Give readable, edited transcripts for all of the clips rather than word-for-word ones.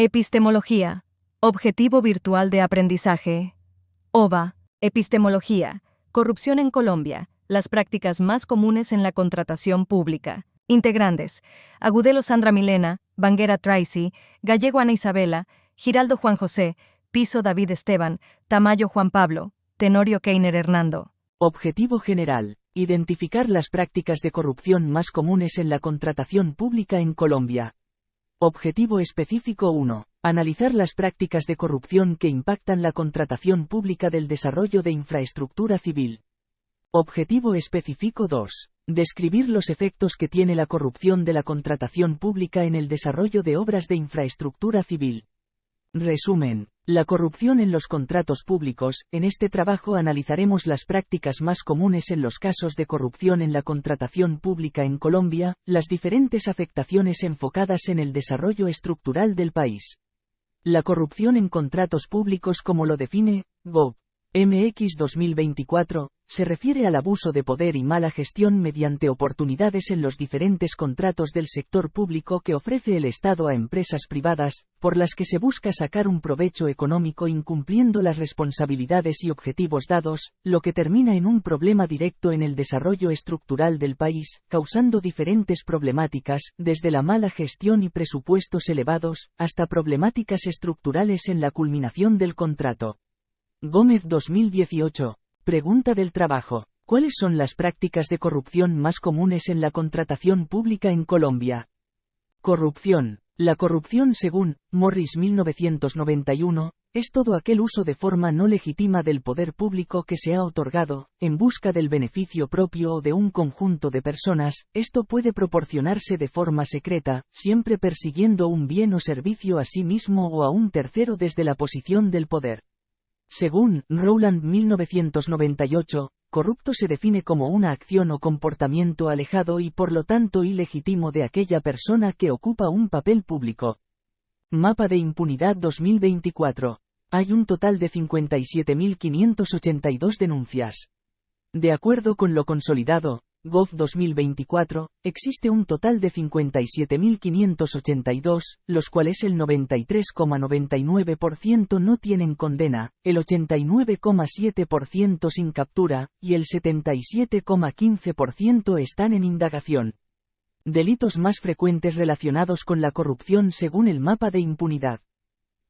Epistemología. Objetivo virtual de aprendizaje. OVA. Epistemología. Corrupción en Colombia. Las prácticas más comunes en la contratación pública. Integrantes: Agudelo Sandra Milena, Banguera Tracy, Gallego Ana Isabela, Giraldo Juan José, Piso David Esteban, Tamayo Juan Pablo, Tenorio Keiner Hernando. Objetivo general: identificar las prácticas de corrupción más comunes en la contratación pública en Colombia. Objetivo específico 1. Analizar las prácticas de corrupción que impactan la contratación pública del desarrollo de infraestructura civil. Objetivo específico 2. Describir los efectos que tiene la corrupción de la contratación pública en el desarrollo de obras de infraestructura civil. Resumen: la corrupción en los contratos públicos. En este trabajo analizaremos las prácticas más comunes en los casos de corrupción en la contratación pública en Colombia, las diferentes afectaciones enfocadas en el desarrollo estructural del país. La corrupción en contratos públicos, como lo define Gov. MX 2024, se refiere al abuso de poder y mala gestión mediante oportunidades en los diferentes contratos del sector público que ofrece el Estado a empresas privadas, por las que se busca sacar un provecho económico incumpliendo las responsabilidades y objetivos dados, lo que termina en un problema directo en el desarrollo estructural del país, causando diferentes problemáticas, desde la mala gestión y presupuestos elevados, hasta problemáticas estructurales en la culminación del contrato. Gómez 2018. Pregunta del trabajo: ¿cuáles son las prácticas de corrupción más comunes en la contratación pública en Colombia? Corrupción. La corrupción, según Morris 1991, es todo aquel uso de forma no legítima del poder público que se ha otorgado, en busca del beneficio propio o de un conjunto de personas. Esto puede proporcionarse de forma secreta, siempre persiguiendo un bien o servicio a sí mismo o a un tercero desde la posición del poder. Según Rowland 1998, corrupto se define como una acción o comportamiento alejado y por lo tanto ilegítimo de aquella persona que ocupa un papel público. Mapa de impunidad 2024. Hay un total de 57.582 denuncias. De acuerdo con lo consolidado, Gov 2024, existe un total de 57.582, los cuales el 93,99% no tienen condena, el 89,7% sin captura, y el 77,15% están en indagación. Delitos más frecuentes relacionados con la corrupción según el mapa de impunidad.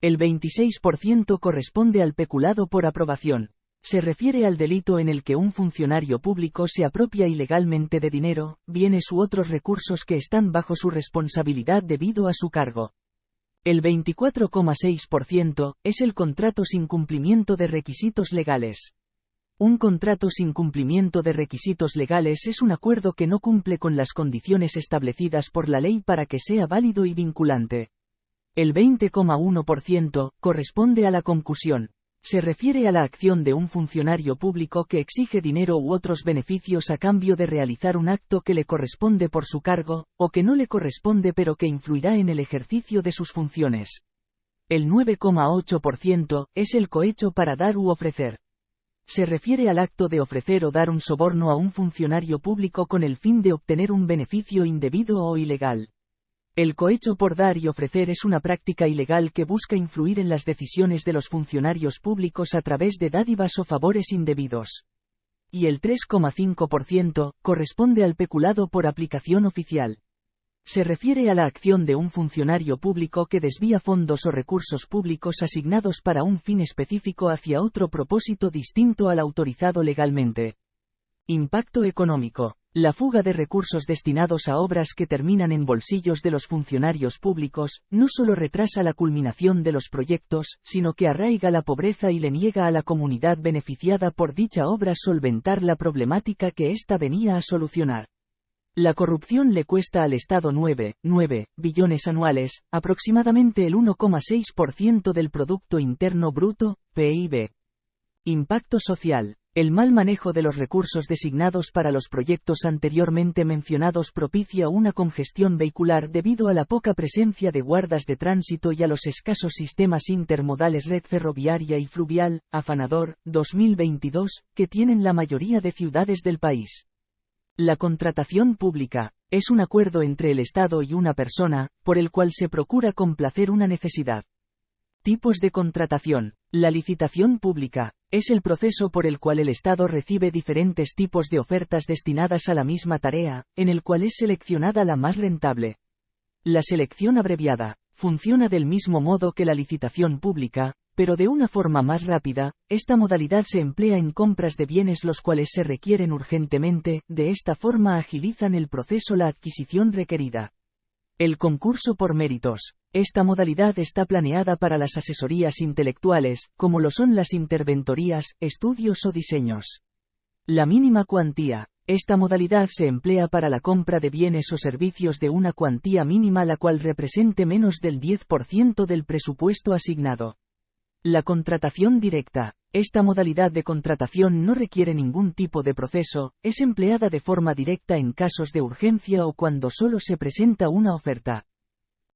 El 26% corresponde al peculado por aprobación. Se refiere al delito en el que un funcionario público se apropia ilegalmente de dinero, bienes u otros recursos que están bajo su responsabilidad debido a su cargo. El 24,6% es el contrato sin cumplimiento de requisitos legales. Un contrato sin cumplimiento de requisitos legales es un acuerdo que no cumple con las condiciones establecidas por la ley para que sea válido y vinculante. El 20,1% corresponde a la concusión. Se refiere a la acción de un funcionario público que exige dinero u otros beneficios a cambio de realizar un acto que le corresponde por su cargo, o que no le corresponde pero que influirá en el ejercicio de sus funciones. El 9,8% es el cohecho para dar u ofrecer. Se refiere al acto de ofrecer o dar un soborno a un funcionario público con el fin de obtener un beneficio indebido o ilegal. El cohecho por dar y ofrecer es una práctica ilegal que busca influir en las decisiones de los funcionarios públicos a través de dádivas o favores indebidos. Y el 3,5% corresponde al peculado por aplicación oficial. Se refiere a la acción de un funcionario público que desvía fondos o recursos públicos asignados para un fin específico hacia otro propósito distinto al autorizado legalmente. Impacto económico. La fuga de recursos destinados a obras que terminan en bolsillos de los funcionarios públicos, no solo retrasa la culminación de los proyectos, sino que arraiga la pobreza y le niega a la comunidad beneficiada por dicha obra solventar la problemática que ésta venía a solucionar. La corrupción le cuesta al Estado 9 billones anuales, aproximadamente el 1,6% del Producto Interno Bruto, PIB. Impacto social. El mal manejo de los recursos designados para los proyectos anteriormente mencionados propicia una congestión vehicular debido a la poca presencia de guardas de tránsito y a los escasos sistemas intermodales red ferroviaria y fluvial, Afanador, 2022, que tienen la mayoría de ciudades del país. La contratación pública. Es un acuerdo entre el Estado y una persona, por el cual se procura complacer una necesidad. Tipos de contratación. La licitación pública es el proceso por el cual el Estado recibe diferentes tipos de ofertas destinadas a la misma tarea, en el cual es seleccionada la más rentable. La selección abreviada funciona del mismo modo que la licitación pública, pero de una forma más rápida. Esta modalidad se emplea en compras de bienes los cuales se requieren urgentemente. De esta forma agilizan el proceso la adquisición requerida. El concurso por méritos. Esta modalidad está planeada para las asesorías intelectuales, como lo son las interventorías, estudios o diseños. La mínima cuantía. Esta modalidad se emplea para la compra de bienes o servicios de una cuantía mínima la cual represente menos del 10% del presupuesto asignado. La contratación directa. Esta modalidad de contratación no requiere ningún tipo de proceso, es empleada de forma directa en casos de urgencia o cuando solo se presenta una oferta.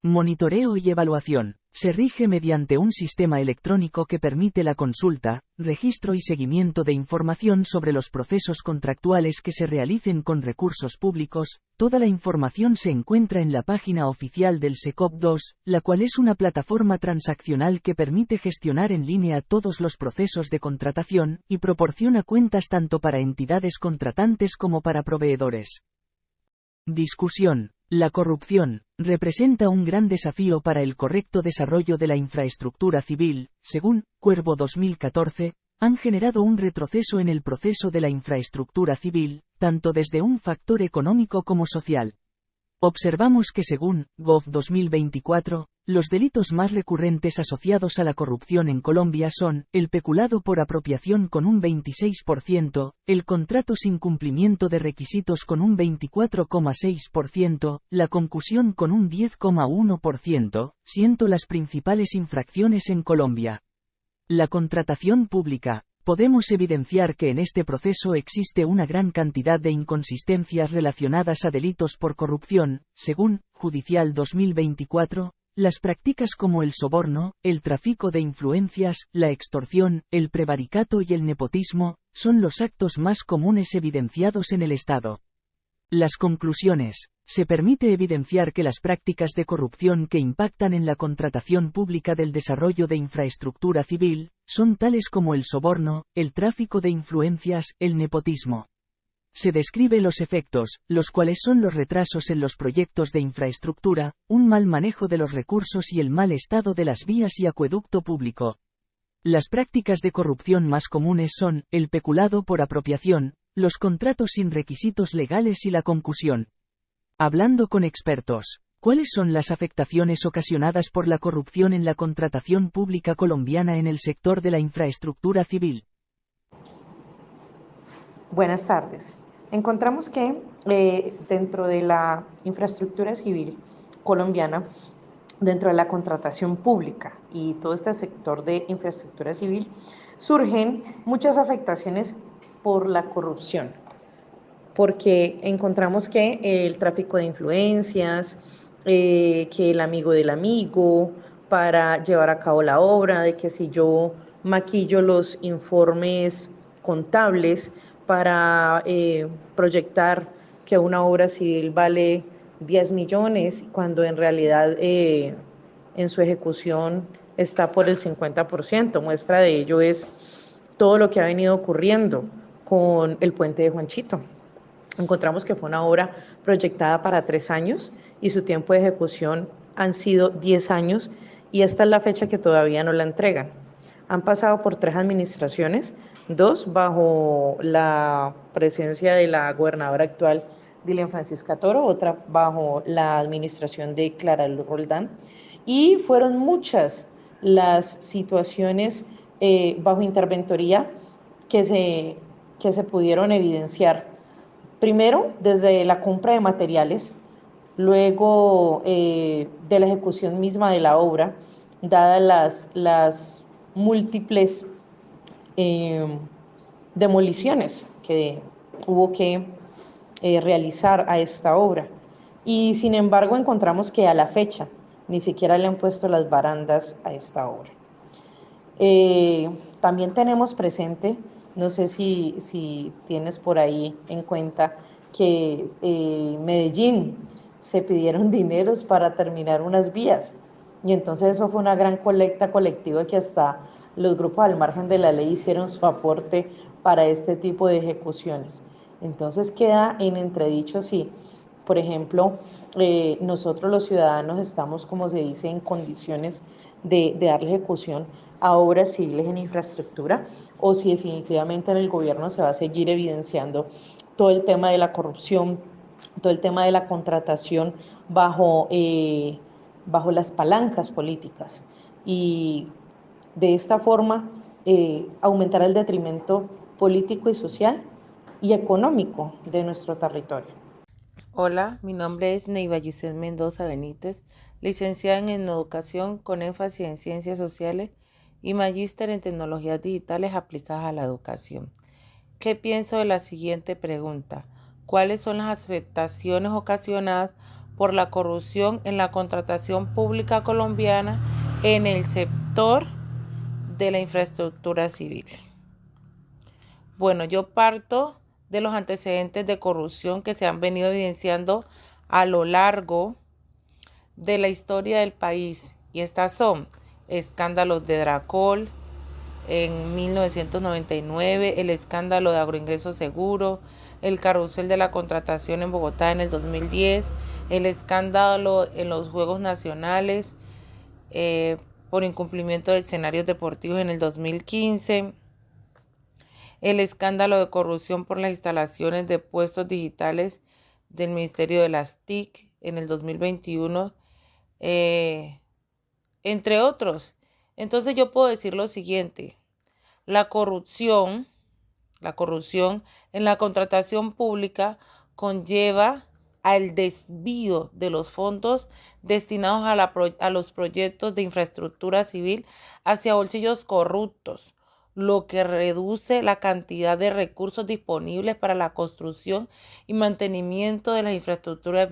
Monitoreo y evaluación. Se rige mediante un sistema electrónico que permite la consulta, registro y seguimiento de información sobre los procesos contractuales que se realicen con recursos públicos. Toda la información se encuentra en la página oficial del SECOP2, la cual es una plataforma transaccional que permite gestionar en línea todos los procesos de contratación, y proporciona cuentas tanto para entidades contratantes como para proveedores. Discusión. La corrupción representa un gran desafío para el correcto desarrollo de la infraestructura civil. Según Cuervo 2014, han generado un retroceso en el proceso de la infraestructura civil, tanto desde un factor económico como social. Observamos que según Gov 2024, los delitos más recurrentes asociados a la corrupción en Colombia son el peculado por apropiación con un 26%, el contrato sin cumplimiento de requisitos con un 24,6%, la concusión con un 10,1%, siendo las principales infracciones en Colombia. La contratación pública. Podemos evidenciar que en este proceso existe una gran cantidad de inconsistencias relacionadas a delitos por corrupción. Según Judicial 2024, las prácticas como el soborno, el tráfico de influencias, la extorsión, el prevaricato y el nepotismo, son los actos más comunes evidenciados en el Estado. Las conclusiones. Se permite evidenciar que las prácticas de corrupción que impactan en la contratación pública del desarrollo de infraestructura civil, son tales como el soborno, el tráfico de influencias, el nepotismo. Se describe los efectos, los cuales son los retrasos en los proyectos de infraestructura, un mal manejo de los recursos y el mal estado de las vías y acueducto público. Las prácticas de corrupción más comunes son el peculado por apropiación, los contratos sin requisitos legales y la concusión. Hablando con expertos, ¿cuáles son las afectaciones ocasionadas por la corrupción en la contratación pública colombiana en el sector de la infraestructura civil? Buenas tardes. Encontramos que dentro de la infraestructura civil colombiana, dentro de la contratación pública y todo este sector de infraestructura civil, surgen muchas afectaciones por la corrupción, porque encontramos que el tráfico de influencias, que el amigo del amigo, para llevar a cabo la obra, de que si yo maquillo los informes contables para proyectar que una obra civil vale 10 millones, cuando en realidad en su ejecución está por el 50%. Muestra de ello es todo lo que ha venido ocurriendo con el puente de Juanchito. Encontramos que fue una obra proyectada para 3 años y su tiempo de ejecución han sido 10 años y esta es la fecha que todavía no la entregan. Han pasado por 3 administraciones, 2 bajo la presencia de la gobernadora actual, Dilian Francisca Toro, otra bajo la administración de Clara Luz Roldán, y fueron muchas las situaciones bajo interventoría que se pudieron evidenciar. Primero, desde la compra de materiales, luego de la ejecución misma de la obra, dadas las múltiples demoliciones que hubo que realizar a esta obra. Y sin embargo encontramos que a la fecha ni siquiera le han puesto las barandas a esta obra. También tenemos presente, no sé si tienes por ahí en cuenta, que en Medellín se pidieron dineros para terminar unas vías. Y entonces eso fue una gran colecta colectiva que hasta los grupos al margen de la ley hicieron su aporte para este tipo de ejecuciones. Entonces queda en entredicho si, por ejemplo, nosotros los ciudadanos estamos, como se dice, en condiciones de darle ejecución a obras civiles en infraestructura, o si definitivamente en el gobierno se va a seguir evidenciando todo el tema de la corrupción, todo el tema de la contratación bajo las palancas políticas. Y de esta forma aumentar el detrimento político y social y económico de nuestro territorio. Hola, mi nombre es Neiva Giselle Mendoza Benítez, licenciada en Educación con énfasis en Ciencias Sociales y magíster en Tecnologías Digitales aplicadas a la educación. ¿Qué pienso de la siguiente pregunta? ¿Cuáles son las afectaciones ocasionadas por la corrupción en la contratación pública colombiana en el sector de la infraestructura civil? Bueno, yo parto de los antecedentes de corrupción que se han venido evidenciando a lo largo de la historia del país. Y estas son escándalos de Dracol en 1999, el escándalo de Agroingreso Seguro, el carrusel de la contratación en Bogotá en el 2010, el escándalo en los Juegos Nacionales por incumplimiento de escenarios deportivos en el 2015, el escándalo de corrupción por las instalaciones de puestos digitales del Ministerio de las TIC en el 2021, entre otros. Entonces yo puedo decir lo siguiente: la corrupción en la contratación pública conlleva al desvío de los fondos destinados a los proyectos de infraestructura civil hacia bolsillos corruptos, lo que reduce la cantidad de recursos disponibles para la construcción y mantenimiento de las infraestructuras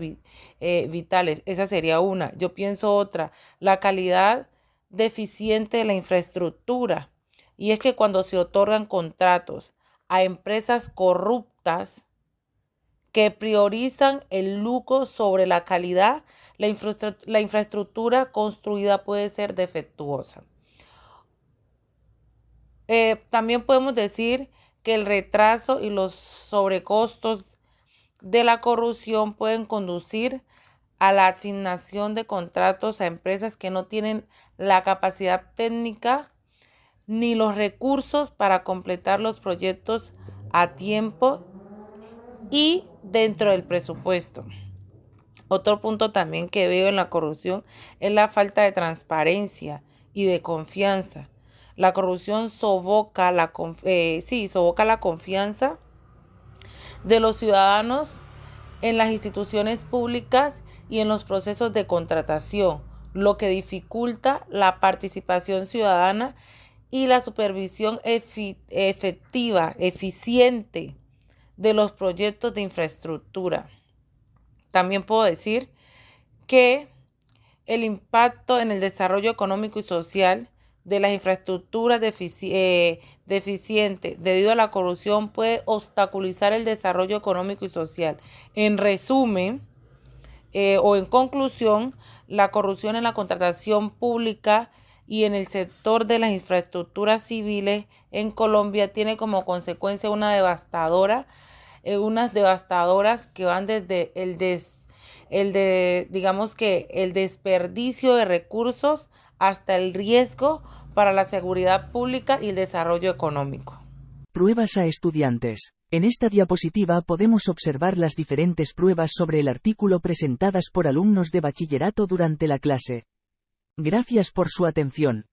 vitales. Esa sería una. Yo pienso otra: la calidad deficiente de la infraestructura. Y es que cuando se otorgan contratos a empresas corruptas que priorizan el lucro sobre la calidad, la infraestructura construida puede ser defectuosa. También podemos decir que el retraso y los sobrecostos de la corrupción pueden conducir a la asignación de contratos a empresas que no tienen la capacidad técnica ni los recursos para completar los proyectos a tiempo y dentro del presupuesto. Otro punto también que veo en la corrupción es la falta de transparencia y de confianza. La corrupción sofoca la confianza de los ciudadanos en las instituciones públicas y en los procesos de contratación, lo que dificulta la participación ciudadana y la supervisión efectiva, eficiente de los proyectos de infraestructura. También puedo decir que el impacto en el desarrollo económico y social de las infraestructuras deficientes debido a la corrupción puede obstaculizar el desarrollo económico y social. En resumen, o en conclusión, la corrupción en la contratación pública y en el sector de las infraestructuras civiles en Colombia tiene como consecuencia unas devastadoras que van desde el desperdicio de recursos hasta el riesgo para la seguridad pública y el desarrollo económico. Pruebas a estudiantes. En esta diapositiva podemos observar las diferentes pruebas sobre el artículo presentadas por alumnos de bachillerato durante la clase. Gracias por su atención.